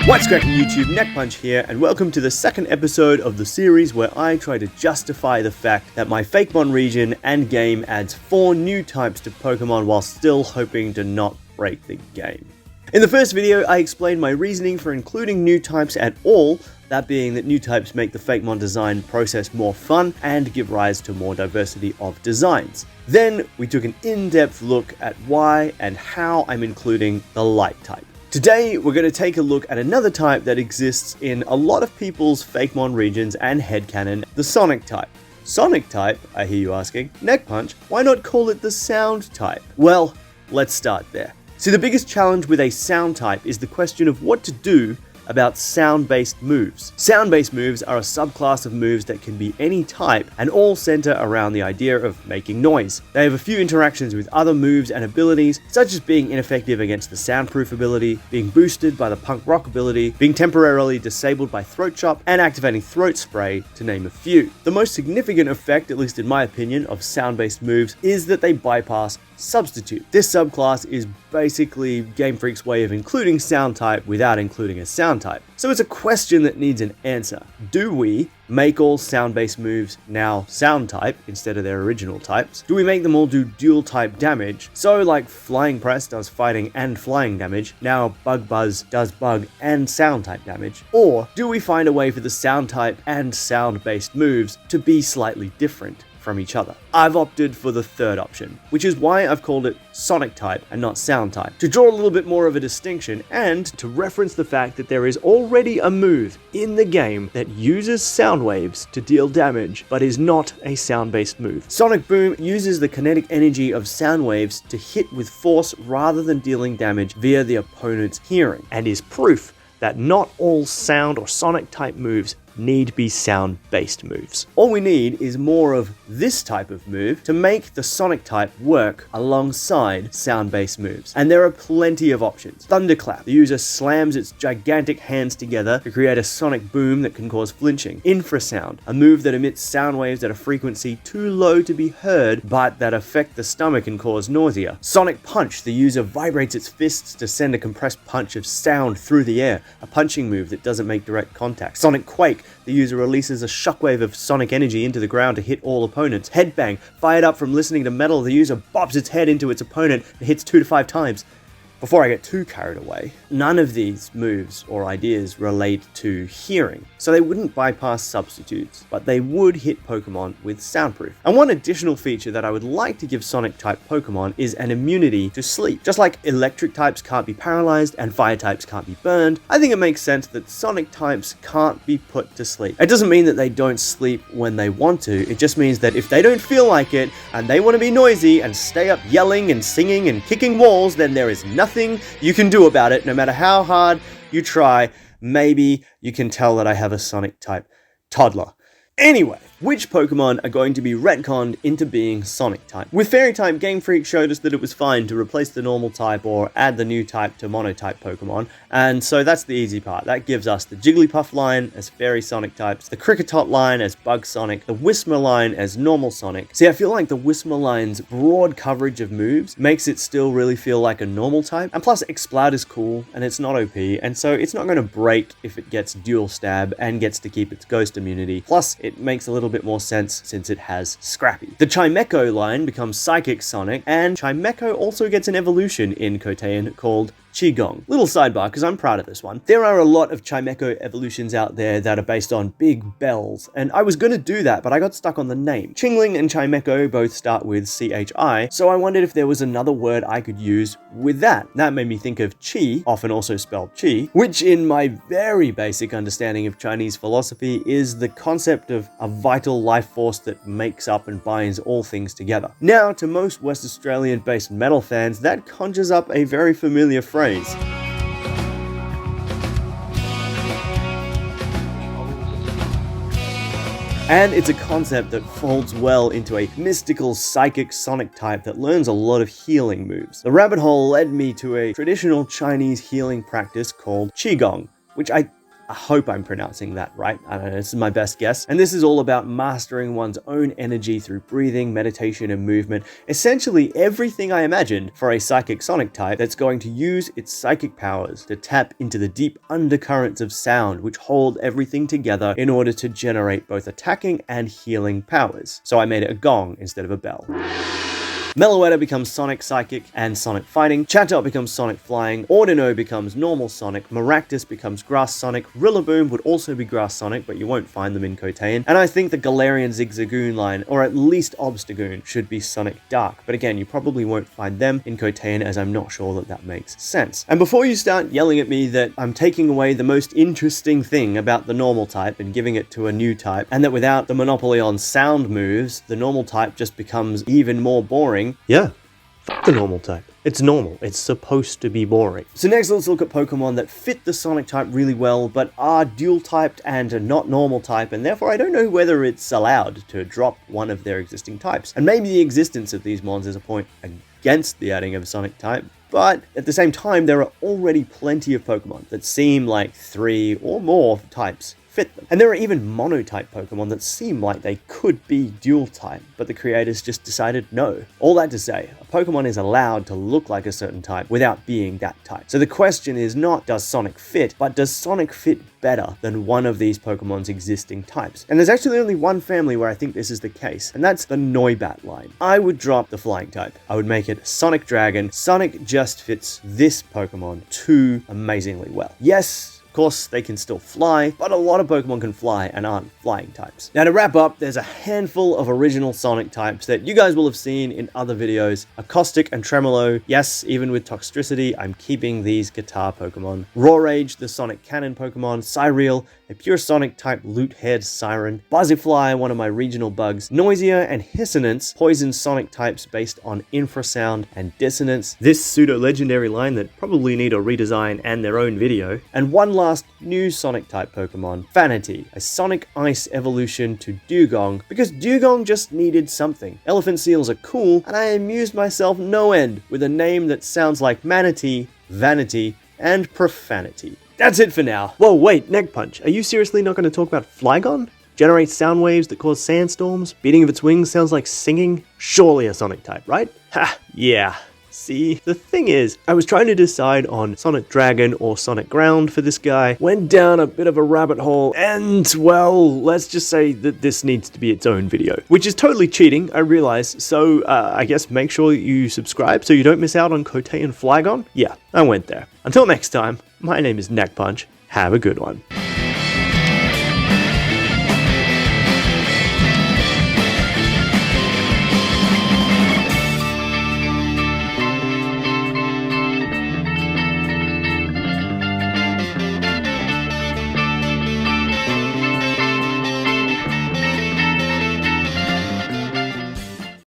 What's cracking YouTube, Neck Punch here, and welcome to the second episode of the series where I try to justify the fact that my fakemon region and game adds 4 new types to Pokemon while still hoping to not break the game. In the first video, I explained my reasoning for including new types at all, that being that new types make the fakemon design process more fun and give rise to more diversity of designs. Then, we took an in-depth look at why and how I'm including the light type. Today, we're going to take a look at another type that exists in a lot of people's fakemon regions and headcanon, the sonic type. Sonic type, I hear you asking? Neck Punch, why not call it the sound type? Well, let's start there. See, the biggest challenge with a sound type is the question of what to do about sound-based moves. Sound-based moves are a subclass of moves that can be any type and all center around the idea of making noise. They have a few interactions with other moves and abilities, such as being ineffective against the soundproof ability, being boosted by the punk rock ability, being temporarily disabled by throat chop, and activating throat spray, to name a few. The most significant effect, at least in my opinion, of sound-based moves is that they bypass substitute. This subclass is basically Game Freak's way of including sound type without including a sound type. So it's a question that needs an answer. Do we make all sound-based moves now sound type instead of their original types? Do we make them all do dual type damage? So like Flying Press does fighting and flying damage, now Bug Buzz does bug and sound type damage? Or do we find a way for the sound type and sound-based moves to be slightly different from each other? I've opted for the third option, which is why I've called it sonic type and not sound type, to draw a little bit more of a distinction and to reference the fact that there is already a move in the game that uses sound waves to deal damage, but is not a sound-based move. Sonic Boom uses the kinetic energy of sound waves to hit with force rather than dealing damage via the opponent's hearing, and is proof that not all sound or sonic type moves need be sound-based moves. All we need is more of this type of move to make the sonic type work alongside sound-based moves. And there are plenty of options. Thunderclap. The user slams its gigantic hands together to create a sonic boom that can cause flinching. Infrasound. A move that emits sound waves at a frequency too low to be heard, but that affect the stomach and cause nausea. Sonic Punch. The user vibrates its fists to send a compressed punch of sound through the air. A punching move that doesn't make direct contact. Sonic Quake. The user releases a shockwave of sonic energy into the ground to hit all opponents. Headbang. Fired up from listening to metal, the user bops its head into its opponent and hits 2 to 5 times. Before I get too carried away, none of these moves or ideas relate to hearing, so they wouldn't bypass substitutes, but they would hit Pokemon with soundproof. And one additional feature that I would like to give Sonic type Pokemon is an immunity to sleep. Just like electric types can't be paralyzed and fire types can't be burned, I think it makes sense that Sonic types can't be put to sleep. It doesn't mean that they don't sleep when they want to, it just means that if they don't feel like it and they want to be noisy and stay up yelling and singing and kicking walls, then there is nothing you can do about it, no matter how hard you try. Maybe you can tell that I have a Sonic type toddler. Anyway, which Pokemon are going to be retconned into being Sonic type? With Fairy type, Game Freak showed us that it was fine to replace the normal type or add the new type to monotype Pokemon, and so that's the easy part. That gives us the Jigglypuff line as Fairy Sonic types, the Kricketot line as Bug Sonic, the Whismur line as normal Sonic. See, I feel like the Whismur line's broad coverage of moves makes it still really feel like a normal type, and plus Exploud is cool, and it's not OP, and so it's not going to break if it gets dual stab and gets to keep its ghost immunity. Plus, it makes a little bit more sense since it has Scrappy. The Chimecho line becomes Psychic Sonic, and Chimecho also gets an evolution in Kotean called Qigong. Little sidebar, because I'm proud of this one. There are a lot of Chimecho evolutions out there that are based on big bells, and I was going to do that, but I got stuck on the name. Chingling and Chimecho both start with CHI, so I wondered if there was another word I could use with that. That made me think of Qi, often also spelled Chi, which in my very basic understanding of Chinese philosophy is the concept of a vital life force that makes up and binds all things together. Now, to most West Australian-based metal fans, that conjures up a very familiar phrase. And it's a concept that folds well into a mystical psychic sonic type that learns a lot of healing moves. The rabbit hole led me to a traditional Chinese healing practice called Qigong, which I I hope I'm pronouncing that right. I don't know, this is my best guess. And this is all about mastering one's own energy through breathing, meditation, and movement. Essentially everything I imagined for a psychic Sonic type that's going to use its psychic powers to tap into the deep undercurrents of sound which hold everything together in order to generate both attacking and healing powers. So I made it a gong instead of a bell. Meloetta becomes Sonic Psychic and Sonic Fighting, Chatot becomes Sonic Flying, Ordino becomes Normal Sonic, Maractus becomes Grass Sonic, Rillaboom would also be Grass Sonic, but you won't find them in Kotean, and I think the Galarian Zigzagoon line, or at least Obstagoon, should be Sonic Dark, but again, you probably won't find them in Kotean as I'm not sure that that makes sense. And before you start yelling at me that I'm taking away the most interesting thing about the normal type and giving it to a new type, and that without the monopoly on sound moves, the normal type just becomes even more boring, yeah, fuck the normal type. It's normal. It's supposed to be boring. So next, let's look at Pokemon that fit the Sonic type really well, but are dual-typed and are not normal type, and therefore I don't know whether it's allowed to drop one of their existing types. And maybe the existence of these mons is a point against the adding of a Sonic type, but at the same time, there are already plenty of Pokemon that seem like 3 or more types fit them. And there are even monotype Pokemon that seem like they could be dual type, but the creators just decided no. All that to say, a Pokemon is allowed to look like a certain type without being that type. So the question is not does Sonic fit, but does Sonic fit better than one of these Pokemon's existing types? And there's actually only one family where I think this is the case, and that's the Noibat line. I would drop the flying type. I would make it Sonic Dragon. Sonic just fits this Pokemon too amazingly well. Yes, of course, they can still fly, but a lot of Pokemon can fly and aren't flying types. Now to wrap up, there's a handful of original Sonic types that you guys will have seen in other videos. Acoustic and Tremolo, yes, even with Toxtricity, I'm keeping these guitar Pokemon. Roarage, the Sonic Cannon Pokemon. Cyril, a pure Sonic type loot-haired Siren. Buzzifly, one of my regional bugs. Noisia and Hissonance, poison Sonic types based on infrasound and dissonance. This pseudo-legendary line that probably need a redesign and their own video. And one last new Sonic type Pokemon, Vanity, a Sonic Ice evolution to Dugong, because Dugong just needed something. Elephant seals are cool, and I amused myself no end with a name that sounds like manatee, vanity, and profanity. That's it for now. Whoa, wait, Neck Punch, are you seriously not going to talk about Flygon? Generates sound waves that cause sandstorms? Beating of its wings sounds like singing? Surely a Sonic type, right? Ha, yeah. See, the thing is, I was trying to decide on Sonic Dragon or Sonic Ground for this guy, went down a bit of a rabbit hole, and, well, let's just say that this needs to be its own video. Which is totally cheating, I realize, so I guess make sure you subscribe so you don't miss out on Kotean Flygon? Yeah, I went there. Until next time, my name is Neck Punch, have a good one.